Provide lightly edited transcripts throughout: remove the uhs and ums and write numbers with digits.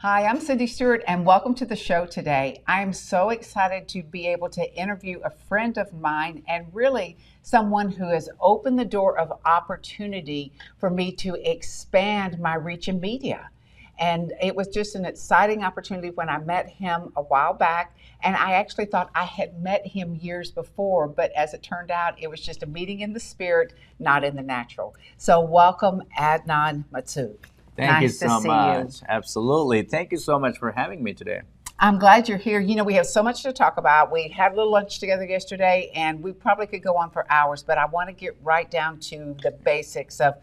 Hi, I'm Cindy Stewart, and welcome to the show today. I am so excited to be able to interview a friend of mine and really someone who has opened the door of opportunity for me to expand my reach in media. And it was just an exciting opportunity when I met him a while back. And I actually thought I had met him years before, but as it turned out, it was just a meeting in the spirit, not in the natural. So welcome, Adnan Maqsood. Thank you so much. Absolutely. Thank you so much for having me today. I'm glad you're here. You know, we have so much to talk about. We had a little lunch together yesterday, and we probably could go on for hours, but I want to get right down to the basics of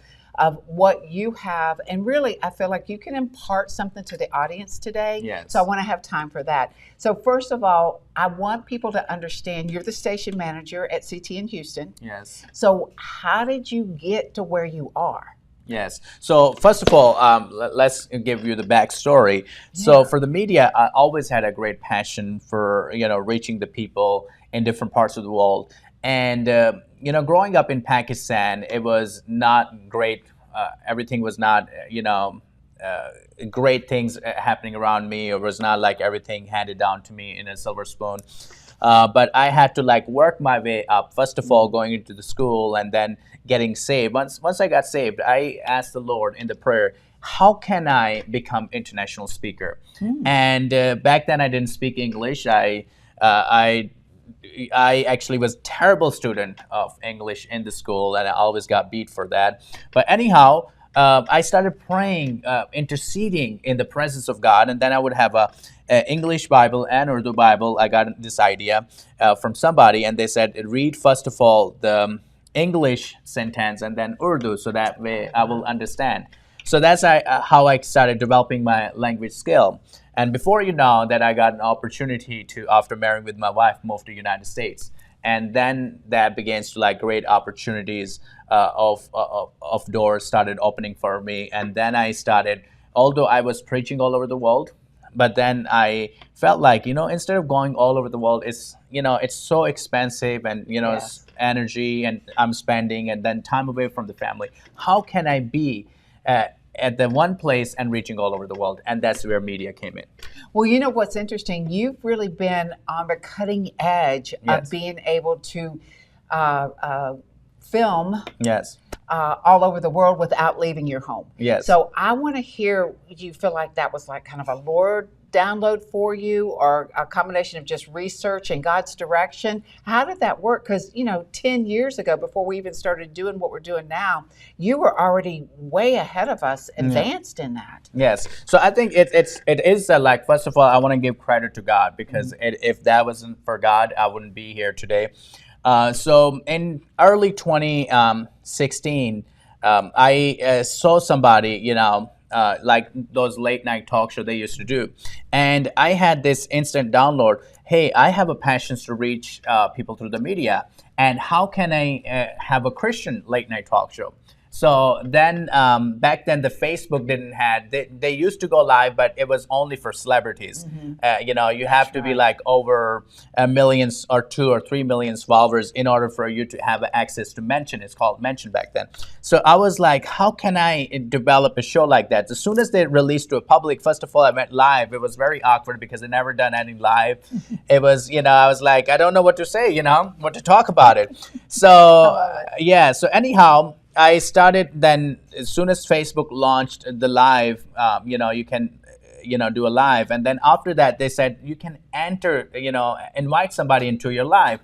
what you have. And really, I feel like you can impart something to the audience today. Yes. So I want to have time for that. So first of all, I want people to understand you're the station manager at CT in Houston. Yes. So how did you get to where you are? Yes. So first of all, let's give you the backstory. So for the media, I always had a great passion for, reaching the people in different parts of the world. And, growing up in Pakistan, it was not great. Everything was not, great things happening around me. It was not like everything handed down to me in a silver spoon. But I had to work my way up. First of all, going into the school and then getting saved. Once I got saved, I asked the Lord in the prayer, how can I become international speaker? And back then I didn't speak English. I actually was a terrible student of English in the school, and I always got beat for that. But anyhow, I started praying, interceding in the presence of God, and then I would have a English Bible and Urdu Bible. I got this idea from somebody, and they said, read first of all the English sentence and then Urdu, so that way I will understand. So that's how I started developing my language skill. And before you know that, I got an opportunity to, after marrying with my wife, move to the United States. And then that begins to great opportunities of doors started opening for me. And then I started, although I was preaching all over the world, but then I felt like, instead of going all over the world, it's so expensive and, it's energy and I'm spending and then time away from the family. How can I be at the one place and reaching all over the world? And that's where media came in. Well, you know what's interesting? You've really been on the cutting edge of being able to film all over the world without leaving your home. Yes. So I want to hear, do you feel like that was kind of a Lord download for you, or a combination of just research and God's direction? How did that work? Because 10 years ago, before we even started doing what we're doing now, you were already way ahead of us, advanced in that. Yes. So I think it is first of all, I want to give credit to God, because if that wasn't for God, I wouldn't be here today. So in early 2016, I saw somebody, like those late night talk show they used to do. And I had this instant download. Hey, I have a passion to reach people through the media. And how can I have a Christian late night talk show? So then back then the Facebook didn't have, they used to go live, but it was only for celebrities. You have to be over millions or 2 or 3 million followers in order for you to have access to mention. It's called mention back then. So I was like, how can I develop a show like that? As soon as they released to a public, first of all, I went live. It was very awkward because I never done any live. It was, I was like, I don't know what to say, what to talk about it. So so anyhow, I started then, as soon as Facebook launched the live, you can, do a live. And then after that, they said, you can enter, invite somebody into your live.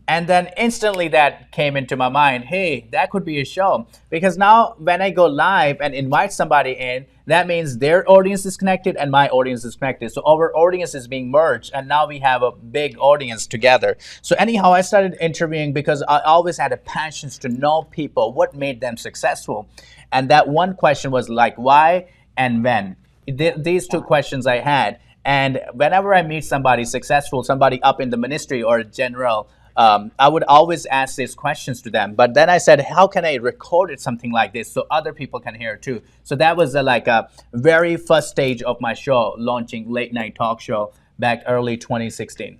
And then instantly that came into my mind, hey, that could be a show. Because now when I go live and invite somebody in, that means their audience is connected and my audience is connected. So our audience is being merged, and now we have a big audience together. So anyhow, I started interviewing because I always had a passion to know people, what made them successful. And that one question was why and when. These two questions I had. And whenever I meet somebody successful, somebody up in the ministry or general, I would always ask these questions to them. But then I said, how can I record it something like this so other people can hear it too? So that was a very first stage of my show, launching late night talk show back early 2016.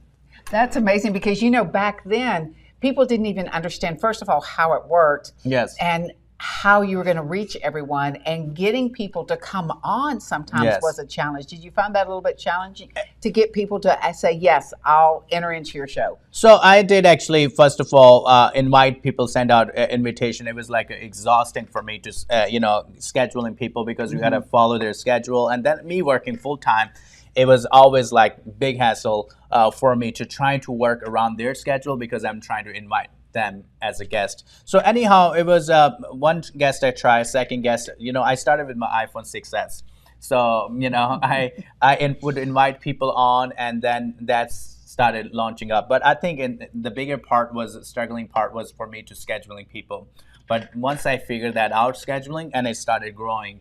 That's amazing, because back then people didn't even understand, first of all, how it worked. Yes. And how you were going to reach everyone, and getting people to come on sometimes Yes. was a challenge. Did you find that a little bit challenging to get people to say, yes, I'll enter into your show? So I did actually, first of all, invite people, send out invitation. It was like exhausting for me to, scheduling people, because you got to follow their schedule. And then me working full time, it was always like big hassle for me to try to work around their schedule, because I'm trying to invite them as a guest. So anyhow, it was one guest I tried, second guest, I started with my iPhone 6s. So, I would invite people on, and then that's started launching up. But I think the bigger part was, struggling part was for me to scheduling people. But once I figured that out, scheduling, and it started growing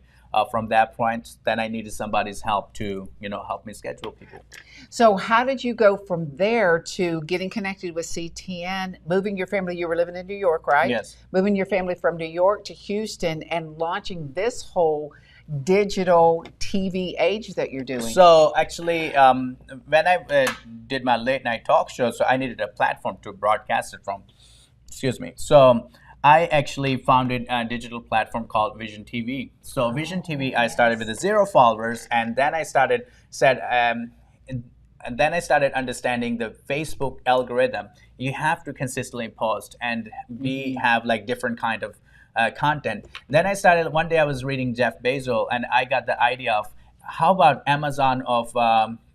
from that point, then I needed somebody's help to, help me schedule people. So how did you go from there to getting connected with CTN, moving your family? You were living in New York, right? Yes. Moving your family from New York to Houston and launching this whole digital TV age that you're doing. So actually, when I did my late night talk show, so I needed a platform to broadcast it from. Excuse me. So I actually founded a digital platform called Vision TV. So Vision TV, I started with 0 followers, and then I started understanding the Facebook algorithm. You have to consistently post and have like different kind of content. Then I started, one day I was reading Jeff Bezos, and I got the idea of, how about Amazon of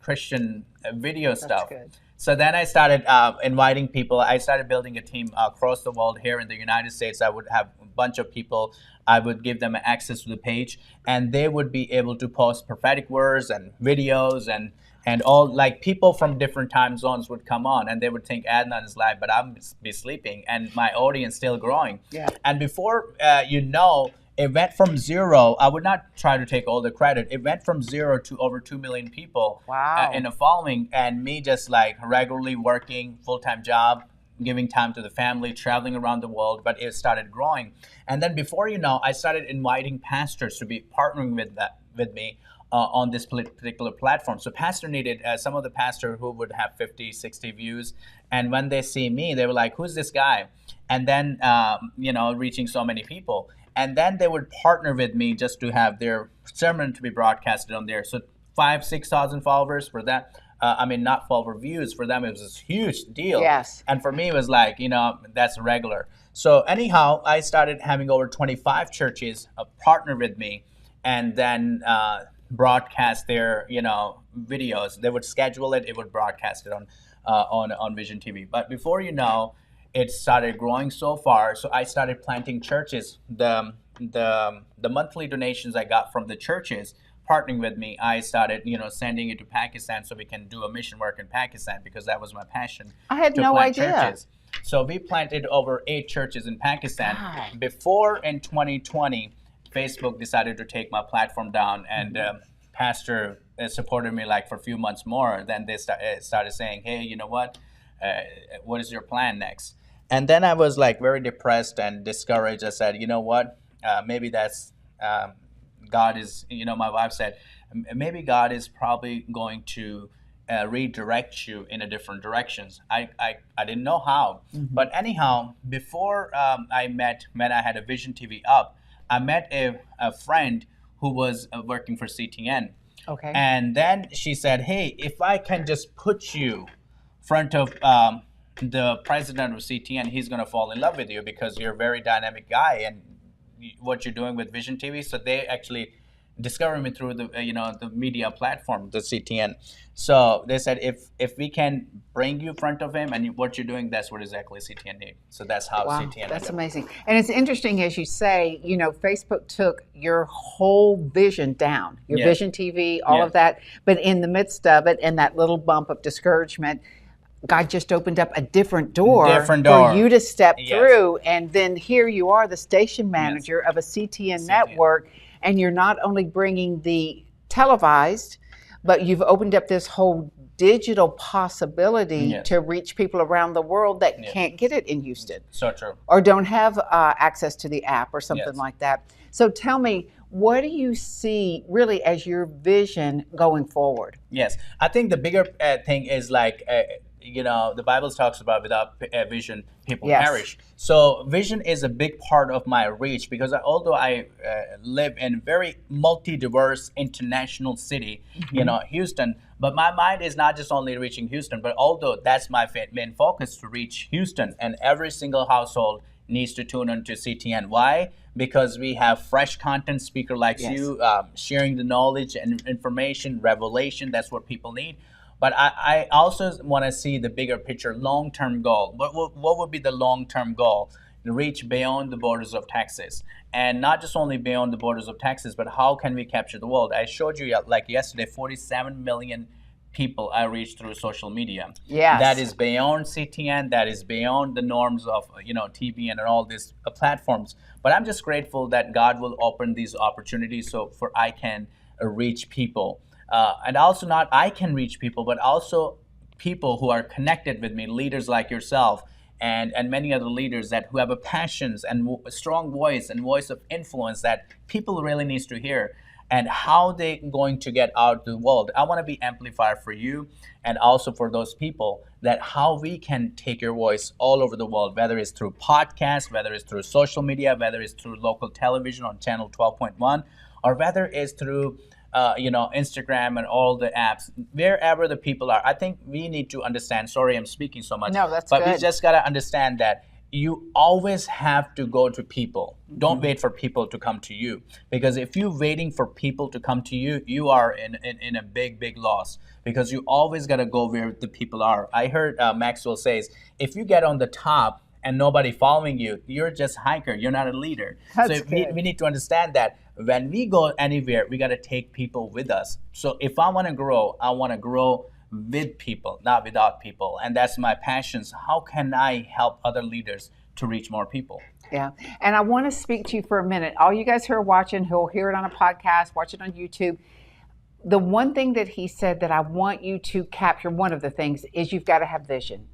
Christian video stuff? That's good. So then I started inviting people. I started building a team across the world. Here in the United States, I would have a bunch of people. I would give them access to the page, and they would be able to post prophetic words and videos, and all, like, people from different time zones would come on, and they would think Adnan is live, but I'm be sleeping, and my audience still growing. Yeah. And before it went from 0. I would not try to take all the credit. It went from 0 to over 2 million people. Wow. In a following, and me just like regularly working full-time job, giving time to the family, traveling around the world, but it started growing. And then before I started inviting pastors to be partnering with me on this particular platform. So pastor needed, some of the pastor who would have 50, 60 views, and when they see me, they were like, who's this guy? And then, reaching so many people. And then they would partner with me just to have their sermon to be broadcasted on there. So 5,000, 6,000 followers for that. Not follower views. For them, it was a huge deal. Yes. And for me, it was like, that's regular. So anyhow, I started having over 25 churches partner with me, and then broadcast their, videos. They would schedule it. It would broadcast it on Vision TV. But before it started growing so far. So I started planting churches. The monthly donations I got from the churches partnering with me, I started, sending it to Pakistan so we can do a mission work in Pakistan, because that was my passion. I had no idea. Churches. So we planted over 8 churches in Pakistan. Wow. Before, in 2020, Facebook decided to take my platform down, and pastor supported me like for a few months more. Then they started saying, hey, you know what is your plan next? And then I was like very depressed and discouraged. I said, you know what, maybe that's God is, my wife said, maybe God is probably going to redirect you in a different directions. I didn't know how. But anyhow, before when I had a Vision TV up, I met a friend who was working for CTN. Okay. And then she said, hey, if I can just put you front of the president of CTN, he's going to fall in love with you, because you're a very dynamic guy and what you're doing with Vision TV. So they actually discovered me through the media platform, the CTN. So they said, if we can bring you in front of him and what you're doing, that's what exactly CTN need. So that's how Wow, CTN. that's amazing. And it's interesting, as you say, Facebook took your whole vision down, your Yeah. Vision TV, all Yeah. of that. But in the midst of it, and that little bump of discouragement, God just opened up a different door for you to step Yes. through. And then here you are, the station manager of a CTN network, and you're not only bringing the televised, but you've opened up this whole digital possibility Yes. to reach people around the world that Yes. can't get it in Houston. So true. Or don't have access to the app or something Yes. like that. So tell me, what do you see really as your vision going forward? Yes, I think the bigger thing is like the Bible talks about without vision, people Yes. perish. So vision is a big part of my reach because although I live in a very multi-diverse international city, Houston, but my mind is not just only reaching Houston, but although that's my main focus to reach Houston, and every single household needs to tune into CTN. Why? Because we have fresh content, speaker like Yes. you, sharing the knowledge and information, revelation. That's what people need. But I also want to see the bigger picture, long-term goal. What would be the long-term goal? To reach beyond the borders of Texas. And not just only beyond the borders of Texas, but how can we capture the world? I showed you like yesterday, 47 million people I reached through social media. Yes. That is beyond CTN. That is beyond the norms of TV and all these platforms. But I'm just grateful that God will open these opportunities so for I can reach people, and also not I can reach people, but also people who are connected with me, leaders like yourself. And many other leaders that who have a passions and a strong voice and voice of influence that people really needs to hear, and how they going to get out to the world. I want to be amplifier for you and also for those people that how we can take your voice all over the world, whether it's through podcasts, whether it's through social media, whether it's through local television on channel 12.1, or whether it's through Instagram and all the apps, wherever the people are. I think we need to understand, sorry I'm speaking so much. No, that's but good. we just got to understand that you always have to go to people. Don't wait for people to come to you. Because if you're waiting for people to come to you, you are in a big loss. Because you always got to go where the people are. I heard Maxwell says, if you get on the top and nobody following you, you're just hiker. You're not a leader. That's So we need to understand that when we go anywhere, we got to take people with us. So if I want to grow, I want to grow with people, not without people. And that's my passions. How can I help other leaders to reach more people? Yeah. And I want to speak to you for a minute. All you guys who are watching, who will hear it on a podcast, watch it on YouTube. The one thing that he said that I want you to capture, one of the things, is you've got to have vision.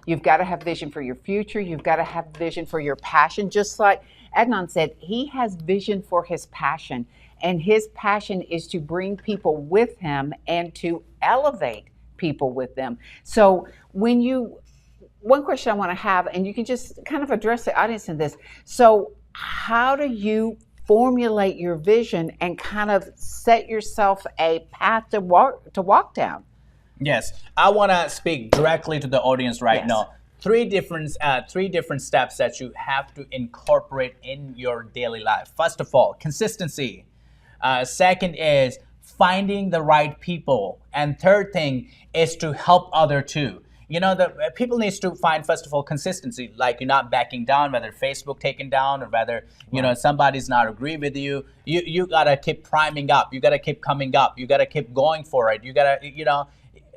You've got to have vision for your future. You've got to have vision for your passion. Just like Adnan said, he has vision for his passion. And his passion is to bring people with him and to elevate people with them. So one question I want to have, and you can just kind of address the audience in this. So how do you formulate your vision and kind of set yourself a path to walk down? Yes, I want to speak directly to the audience right now. Three different steps that you have to incorporate in your daily life. First of all, consistency. Second is finding the right people, and third thing is to help other too. The people needs to find, first of all, consistency, like you're not backing down, whether Facebook taken down or whether somebody's not agree with you. You gotta keep priming up. You gotta keep coming up. You gotta keep going for it. You gotta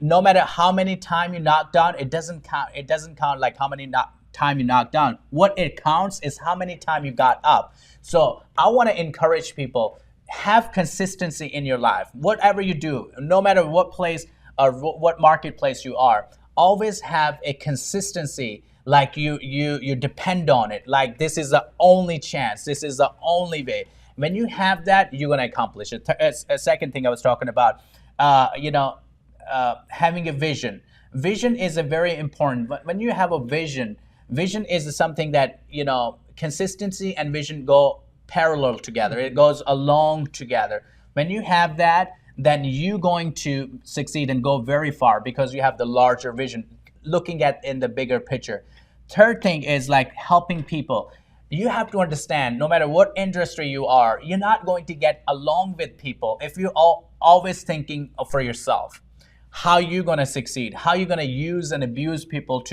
no matter how many time you knock down, it doesn't count. It doesn't count like how many time you knock down. What it counts is how many time you got up. So I want to encourage people, have consistency in your life. Whatever you do, no matter what place or what marketplace you are, always have a consistency. Like you depend on it. Like this is the only chance. This is the only way. When you have that, you're gonna accomplish it. A second thing I was talking about, having a vision. Vision is a very important. When you have a vision is something that consistency and vision go parallel together. It goes along together. When you have that, then you're going to succeed and go very far because you have the larger vision, looking at in the bigger picture. Third thing is like helping people. You have to understand, no matter what industry you are, you're not going to get along with people if you're always thinking for yourself. How you going to succeed? How you going to use and abuse people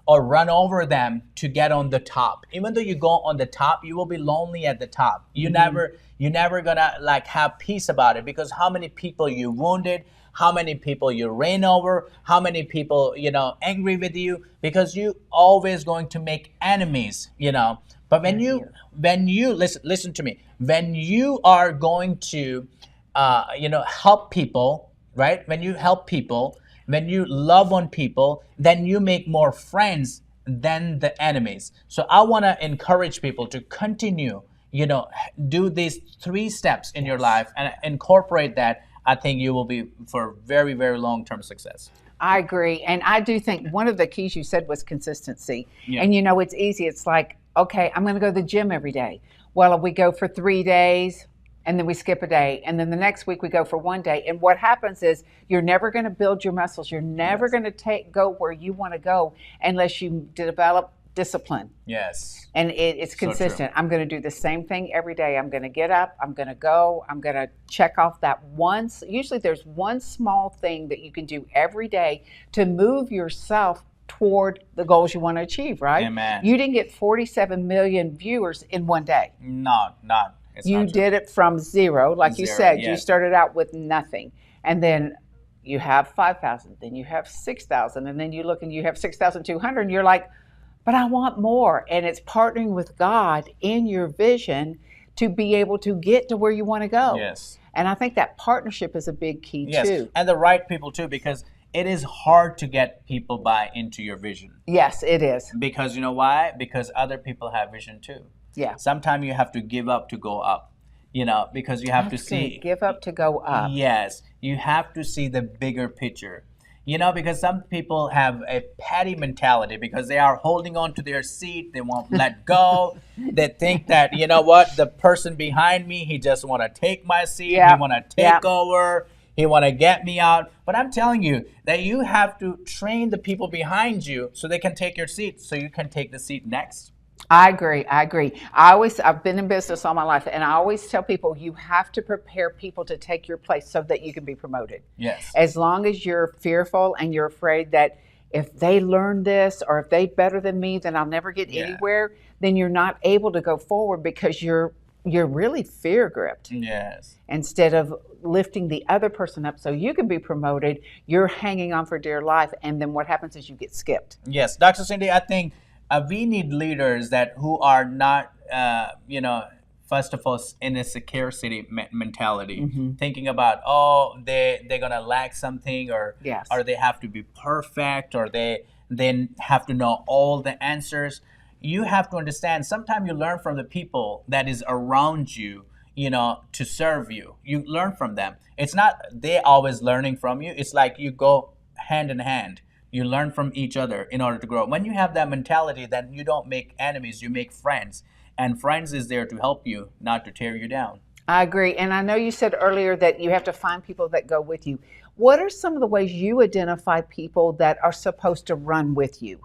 or run over them to get on the top? Even though you go on the top, you will be lonely at the top. You're never gonna like have peace about it, because how many people you wounded, how many people you ran over, how many people angry with you, because you always going to make enemies. But when you listen to me, when you are going to help people. Right? When you help people, when you love on people, then you make more friends than the enemies. So I want to encourage people to continue, do these 3 steps in your life and incorporate that. I think you will be for very, very long-term success. I agree. And I do think one of the keys you said was consistency. Yeah. And it's easy. It's like, okay, I'm going to go to the gym every day. Well, we go for 3 days and then we skip a day. And then the next week we go for one day. And what happens is you're never going to build your muscles. You're never Yes. going to go where you want to go unless you develop discipline. Yes. And it's So true. consistent. I'm going to do the same thing every day. I'm going to get up. I'm going to go. I'm going to check off that once. Usually there's one small thing that you can do every day to move yourself toward the goals you want to achieve, right? Amen. You didn't get 47 million viewers in one day. No, not. It's You not true. did it from zero. Like you Zero, said, you yes. started out with nothing. And then you have 5,000, then you have 6,000, and then you look and you have 6,200, and you're like, but I want more. And it's partnering with God in your vision to be able to get to where you want to go. Yes. And I think that partnership is a big key Yes. too. And the right people too, because it is hard to get people buy into your vision. Yes, it is. Because you know why? Because other people have vision too. Yeah. Sometimes you have to give up to go up, because you have That's to see. good. Give up to go up. Yes, you have to see the bigger picture. Because some people have a petty mentality because they are holding on to their seat. They won't let go. They think that, the person behind me, he just want to take my seat. Yeah. He want to Yeah. take over. He want to get me out. But I'm telling you that you have to train the people behind you so they can take your seat so you can take the seat next. I agree. I've been in business all my life, and I always tell people you have to prepare people to take your place so that you can be promoted. Yes. As long as you're fearful and you're afraid that if they learn this or if they better than me, then I'll never get Yeah. anywhere, then you're not able to go forward because you're really fear gripped. Yes. Instead of lifting the other person up so you can be promoted, you're hanging on for dear life, and then what happens is you get skipped. Yes, Dr. Cindy, I think we need leaders who are not, first of all, in a scarcity mentality, thinking about, they're gonna lack something, or Yes. or they have to be perfect, or they have to know all the answers. You have to understand. Sometimes you learn from the people that is around you, to serve you. You learn from them. It's not they always learning from you. It's like you go hand in hand. You learn from each other in order to grow. When you have that mentality, then you don't make enemies, you make friends. And friends is there to help you, not to tear you down. I agree. And I know you said earlier that you have to find people that go with you. What are some of the ways you identify people that are supposed to run with you?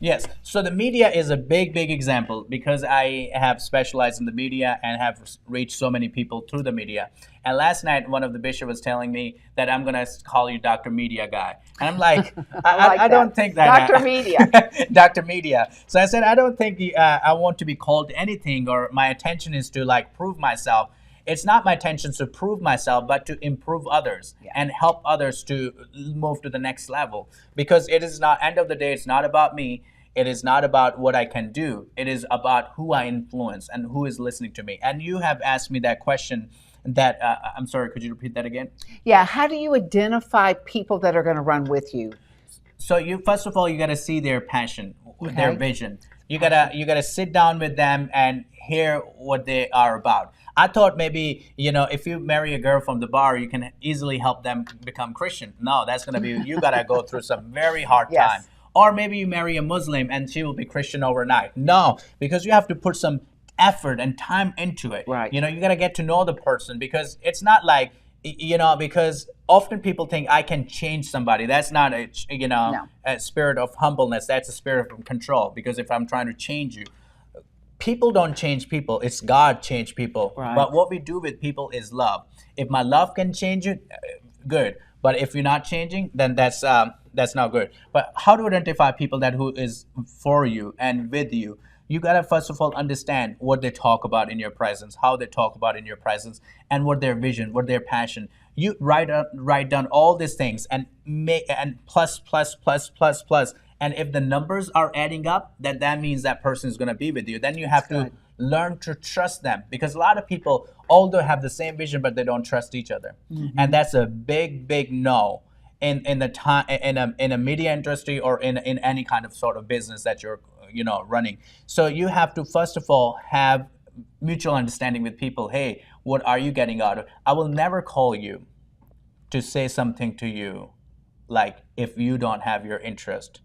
Yes. So the media is a big, big example because I have specialized in the media and have reached so many people through the media. And last night, one of the bishops was telling me that I'm going to call you Dr. Media Guy. And I'm like, I don't think that. Dr. Media. Dr. Media. So I said, I don't think I want to be called anything, or my intention is to prove myself. It's not my intention to prove myself, but to improve others and help others to move to the next level. Because it is not, end of the day, it's not about me. It is not about what I can do. It is about who I influence and who is listening to me. And you have asked me that question that, I'm sorry, could you repeat that again? Yeah, how do you identify people that are going to run with you? So first of all, you got to see their passion, their Okay. vision. You gotta sit down with them and hear what they are about. I thought maybe, if you marry a girl from the bar, you can easily help them become Christian. No, that's gonna be, you gotta go through some very hard Yes. time. Or maybe you marry a Muslim and she will be Christian overnight. No, because you have to put some effort and time into it. Right. You gotta get to know the person, because it's not like, because often people think I can change somebody. That's not a spirit of humbleness. That's a spirit of control. Because if I'm trying to change you, people don't change people. It's God change people. Right. But what we do with people is love. If my love can change you, good. But if you're not changing, then that's not good. But how to identify people who is for you and with you? You gotta first of all understand what they talk about in your presence, how they talk about in your presence, and what their vision, what their passion. You write down all these things and plus. And if the numbers are adding up, that means that person is gonna be with you. Then you have to learn to trust them, because a lot of people, although have the same vision, but they don't trust each other, and that's a big no in a media industry or in any kind of sort of business that you're running. So you have to first of all have mutual understanding with people. Hey, what are you getting out of it? I will never call you to say something to you like if you don't have your interest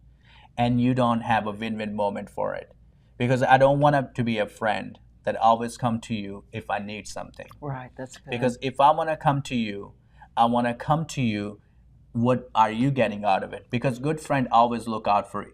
and you don't have a win-win moment for it. Because I don't want to be a friend that always come to you if I need something. Right, that's good. Because if I want to come to you, I want to come to you, what are you getting out of it? Because good friend always look out for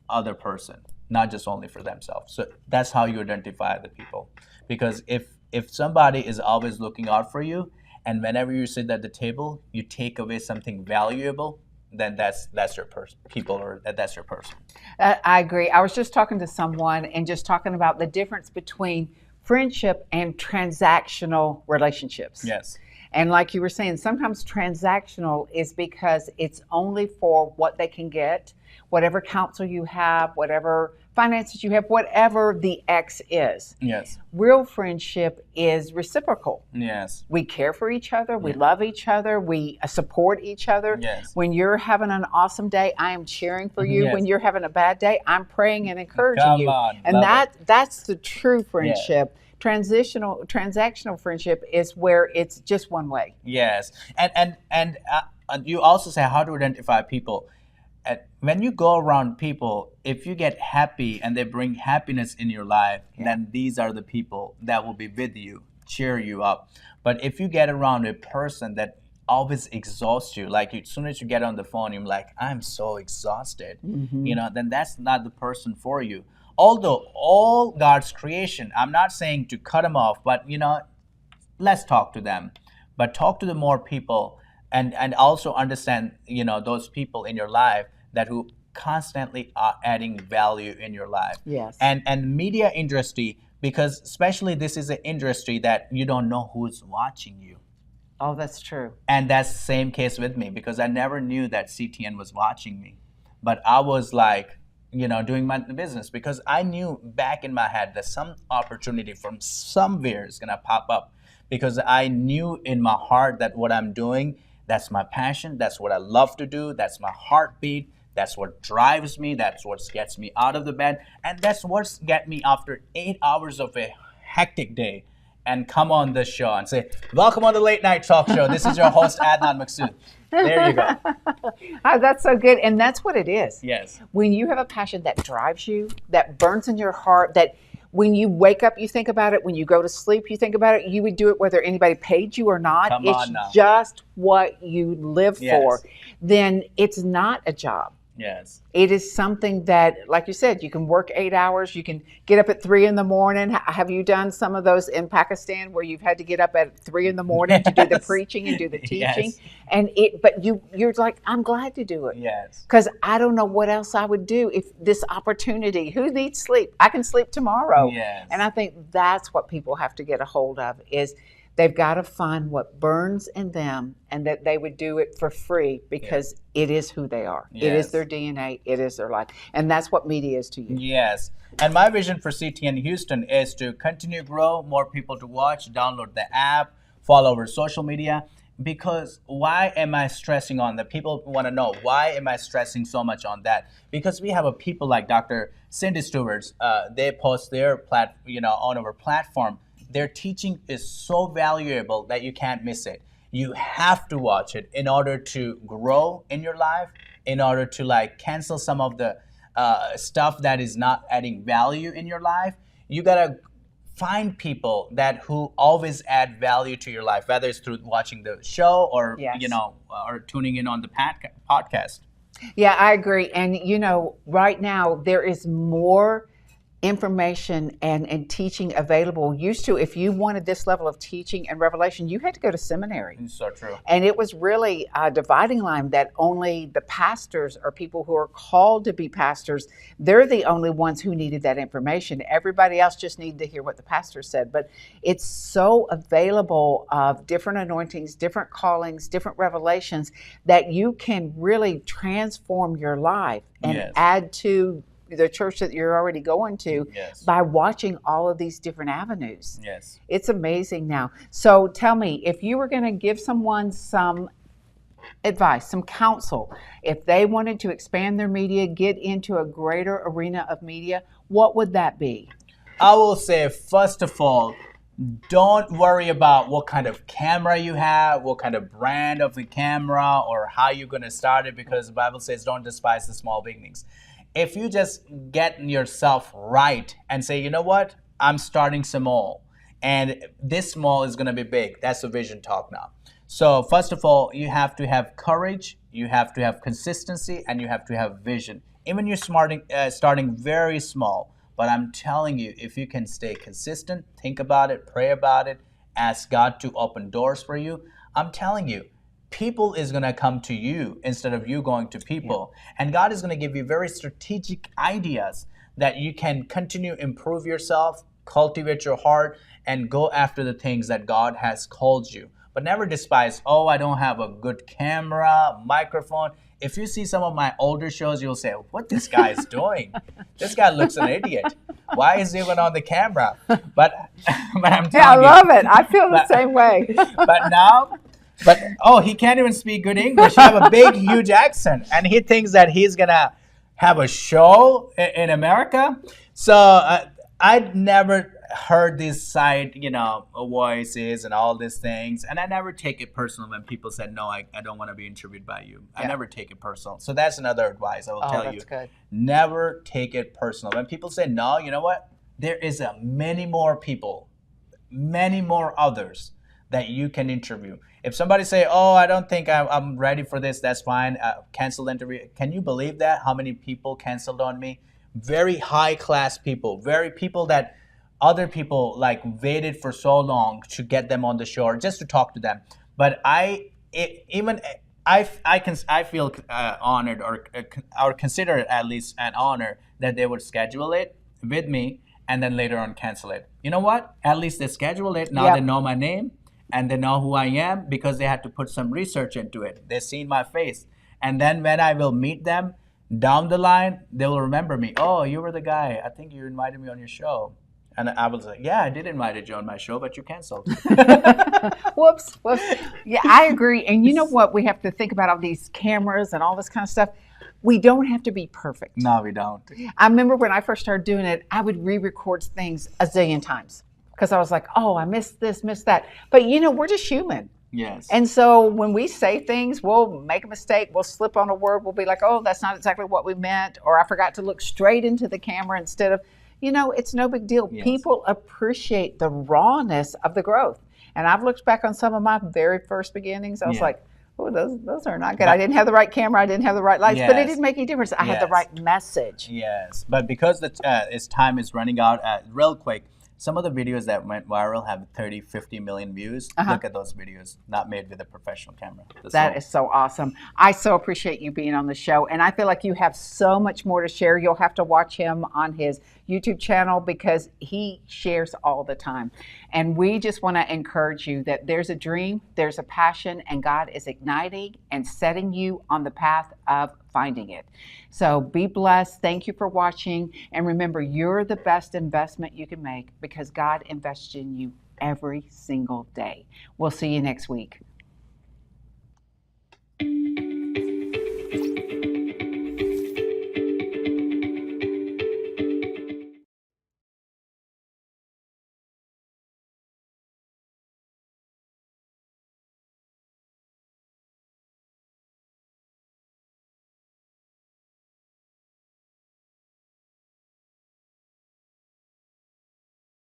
other person, not just only for themselves. So that's how you identify the people. Because if somebody is always looking out for you, and whenever you sit at the table, you take away something valuable, then that's your people, or that's your person. I agree. I was just talking to someone and just talking about the difference between friendship and transactional relationships. Yes. And like you were saying, sometimes transactional is because it's only for what they can get, whatever counsel you have, whatever finances you have, whatever the X is. Yes. Real friendship is reciprocal. Yes. We care for each other. We love each other. We support each other. Yes. When you're having an awesome day, I am cheering for you. Yes. When you're having a bad day, I'm praying and encouraging Come you. on, And that's the true friendship. Transactional friendship is where it's just one way. Yes. And you also say how to identify people. When you go around people, if you get happy and they bring happiness in your life, then these are the people that will be with you, cheer you up. But if you get around a person that always exhausts you, like as soon as you get on the phone, you're like, I'm so exhausted, then that's not the person for you. Although all God's creation, I'm not saying to cut them off, but let's talk to them. But talk to the more people, and also understand, those people in your life that who constantly are adding value in your life. Yes. And media industry, because especially this is an industry that you don't know who's watching you. Oh, that's true. And that's the same case with me, because I never knew that CTN was watching me. But I was like, doing my business, because I knew back in my head that some opportunity from somewhere is going to pop up, because I knew in my heart that what I'm doing, that's my passion. That's what I love to do. That's my heartbeat. That's what drives me. That's what gets me out of the bed. And that's what's get me after 8 hours of a hectic day and come on this show and say, welcome on the Late Night Talk Show. This is your host, Adnan Maqsood. There you go. That's so good. And that's what it is. Yes. When you have a passion that drives you, that burns in your heart, that when you wake up, you think about it. When you go to sleep, you think about it. You would do it whether anybody paid you or not. Come it's on now. just what you live for. Then it's not a job. Yes. It is something that, like you said, you can work 8 hours. You can get up at 3 a.m. Have you done some of those in Pakistan where you've had to get up at 3 a.m. to do the preaching and do the teaching? Yes. But you're like, I'm glad to do it. Yes. Because I don't know what else I would do if this opportunity. Who needs sleep? I can sleep tomorrow. Yes. And I think that's what people have to get a hold of is they've got to find what burns in them, and that they would do it for free because it is who they are. Yes. It is their DNA. It is their life. And that's what media is to you. Yes. And my vision for CTN Houston is to continue to grow, more people to watch, download the app, follow our social media. Because why am I stressing on that? People want to know, why am I stressing so much on that? Because we have a people like Dr. Cindy Stewart. They post their on our platform. Their teaching is so valuable that you can't miss it. You have to watch it in order to grow in your life, in order to cancel some of the stuff that is not adding value in your life. You gotta find people who always add value to your life, whether it's through watching the show or or tuning in on the podcast. Yeah, I agree. And right now there is more information and teaching available. Used to, if you wanted this level of teaching and revelation, you had to go to seminary. It's so true. And it was really a dividing line that only the pastors or people who are called to be pastors, they're the only ones who needed that information. Everybody else just needed to hear what the pastor said. But it's so available of different anointings, different callings, different revelations that you can really transform your life and add to the church that you're already going to by watching all of these different avenues. Yes. It's amazing now. So tell me, if you were going to give someone some advice, some counsel, if they wanted to expand their media, get into a greater arena of media, what would that be? I will say, first of all, Don't worry about what kind of camera you have, what kind of brand of the camera, or how you're going to start it, because the Bible says don't despise the small beginnings. If you just get yourself right and say, you know what, I'm starting small, and this small is going to be big. That's the vision talk now. So first of all, you have to have courage, you have to have consistency, and you have to have vision. Even you're starting very small. But I'm telling you, if you can stay consistent, think about it, pray about it, ask God to open doors for you, I'm telling you, people is going to come to you instead of you going to people. Yeah. And God is going to give you very strategic ideas that you can continue improve yourself, cultivate your heart, and go after the things that God has called you. But never despise, oh, I don't have a good camera, microphone. If you see some of my older shows, you'll say, what this guy is doing? This guy looks an idiot. Why is he even on the camera? But I'm telling you. Yeah, I love it. I feel the same way. He can't even speak good English. He have a big, huge accent. And he thinks that he's going to have a show in America. So I'd never heard these side, voices and all these things. And I never take it personal when people said, no, I don't want to be interviewed by you. Yeah. I never take it personal. So that's another advice I will tell you. Good. Never take it personal. When people say, no, you know what? There is many more people, many more others that you can interview. If somebody say, oh, I don't think I'm ready for this, that's fine. Cancel the interview. Can you believe that? How many people canceled on me? Very high class people, very people that other people like waited for so long to get them on the show or just to talk to them. But I feel honored or consider it at least an honor that they would schedule it with me and then later on cancel it. You know what? At least they scheduled it. Now They know my name and they know who I am because they had to put some research into it. They've seen my face. And then when I will meet them down the line, they will remember me. Oh, you were the guy. I think you invited me on your show. And I was like, yeah, I did invite you on my show, but you canceled. Whoops. Yeah, I agree. And you know what? We have to think about all these cameras and all this kind of stuff. We don't have to be perfect. No, we don't. I remember when I first started doing it, I would re-record things a zillion times because I was like, oh, I missed this, missed that. But, we're just human. Yes. And so when we say things, we'll make a mistake. We'll slip on a word. We'll be like, oh, that's not exactly what we meant. Or I forgot to look straight into the camera instead of... it's no big deal. Yes. People appreciate the rawness of the growth. And I've looked back on some of my very first beginnings. I was like, oh, those are not good. I didn't have the right camera. I didn't have the right lights. But it didn't make any difference. I had the right message. Yes. But because time is running out, real quick, some of the videos that went viral have 30, 50 million views. Look at those videos, not made with a professional camera. That is so awesome. I so appreciate you being on the show. And I feel like you have so much more to share. You'll have to watch him on his YouTube channel because he shares all the time. And we just want to encourage you that there's a dream, there's a passion, and God is igniting and setting you on the path of finding it. So be blessed. Thank you for watching. And remember, you're the best investment you can make because God invests in you every single day. We'll see you next week.